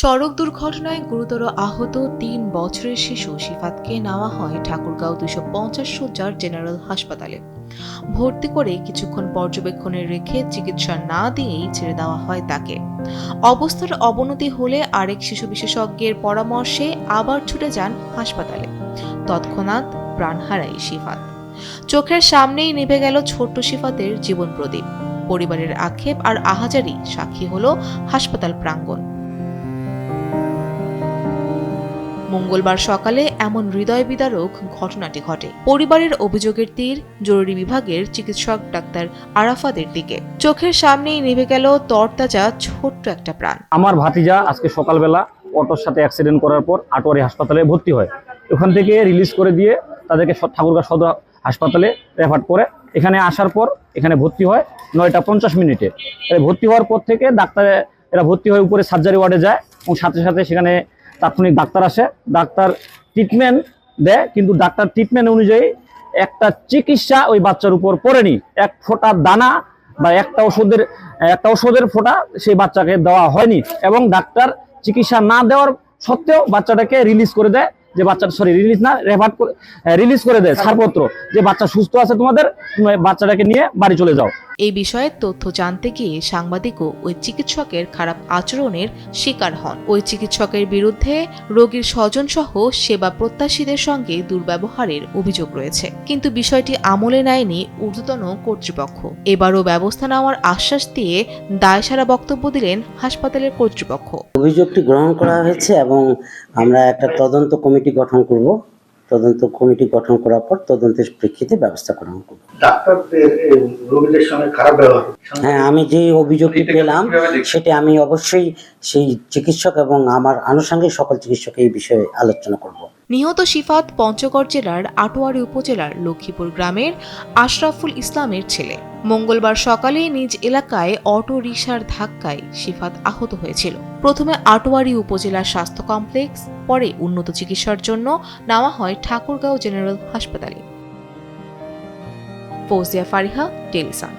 সড়ক দুর্ঘটনায় গুরুতর আহত ৩ বছরের শিশু শিফাতকে নেওয়া হয় ঠাকুরগাঁও ২৫০ শয্যার জেনারেল হাসপাতালে। ভর্তি করে কিছুক্ষণ পর্যবেক্ষণে রেখে চিকিৎসা না দিয়েই ছেড়ে দেওয়া হয় তাকে। অবস্থার অবনতি হলে আরেক শিশু বিশেষজ্ঞের পরামর্শে আবার ছুটে যান হাসপাতালে। তৎক্ষণাৎ প্রাণ হারায় শিফাত। চোখের সামনেই নিভে গেল ছোট্ট শিফাতের জীবন প্রদীপ। পরিবারের আক্ষেপ আর আহাজারি সাক্ষী হলো হাসপাতাল প্রাঙ্গণ। মঙ্গলবার সকালে এমন হৃদয় বিদারক ঘটনাটি ঘটে। পরিবারের অভিযোগের তীর জরুরি বিভাগের চিকিৎসক ডাক্তার আরাফাতের দিকে। চোখের সামনেই নিভে গেল তরতাজা ছোট্ট একটা প্রাণ। আমার ভাতিজা আজকে সকালবেলা অটোর সাথে অ্যাক্সিডেন্ট করার পর আটোয়ারি হাসপাতালে ভর্তি হয়। ওখান থেকে রিলিজ করে দিয়ে তাদেরকে ঠাকুরগাঁও সদর হাসপাতালে রেফার করে এখানে আসার পর এখানে ভর্তি হয় 9টা 50 মিনিটে। ভর্তি হওয়ার পর থেকে এরা ভর্তি হয়ে উপরে সার্জারি ওয়ার্ডে যায় এবং সাথে সাথে সেখানে তাৎক্ষণিক ডাক্তার আসে। ডাক্তার ট্রিটমেন্ট দেয়, কিন্তু ডাক্তার ট্রিটমেন্ট অনুযায়ী একটা চিকিৎসা ওই বাচ্চার উপর পড়েনি। এক ফোঁটা দানা বা একটা ওষুধের ফোঁটা সেই বাচ্চাকে দেওয়া হয়নি এবং ডাক্তার চিকিৎসা না দেওয়ার সত্ত্বেও বাচ্চাটাকে রিলিজ করে দেয় যে রিলিজ করে দেয় ছাড়পত্র যে বাচ্চা সুস্থ আছে, তোমাদের বাচ্চাটাকে নিয়ে বাড়ি চলে যাও। এই বিষয়ে তথ্য জানতে গিয়ে সাংবাদিকও ওই চিকিৎসকের খারাপ আচরণের শিকার হন। ওই চিকিৎসকের বিরুদ্ধে রোগীর স্বজন সহ সেবা প্রত্যাশীদের সঙ্গে দুর্ব্যবহারের অভিযোগ রয়েছে, কিন্তু বিষয়টি আমলে নেয়নি ঊর্ধ্বতন কর্তৃপক্ষ। এবারও ব্যবস্থা নেওয়ার আশ্বাস দিয়ে দায়সারা বক্তব্য দিলেন হাসপাতালের কর্তৃপক্ষ। অভিযোগটি গ্রহণ করা হয়েছে এবং আমরা একটা তদন্ত কমিটি গঠন করব। তদন্ত কমিটি গঠন করার পর তদন্তের প্রেক্ষিতে ব্যবস্থা গ্রহণ করব। ডাক্তারদের রোগীদের সঙ্গে খারাপ ব্যবহার, হ্যাঁ, আমি যে অভিযোগটি পেলাম সেটা আমি অবশ্যই সেই চিকিৎসক এবং আমার আনুষঙ্গিক সকল চিকিৎসক এই বিষয়ে আলোচনা করব। নিহত শিফাত পঞ্চগড় জেলার আটোয়ারী উপজেলার লক্ষ্মীপুর গ্রামের আশরাফুল ইসলামের ছেলে। মঙ্গলবার সকালে নিজ এলাকায় অটো রিকশার ধাক্কায় শিফাত আহত হয়েছিল। প্রথমে আটোয়ারী উপজেলা স্বাস্থ্য কমপ্লেক্স, পরে উন্নত চিকিৎসার জন্য নেওয়া হয় ঠাকুরগাঁও জেনারেল হাসপাতালে। ফৌজিয়া ফারিহা, টেলিসান।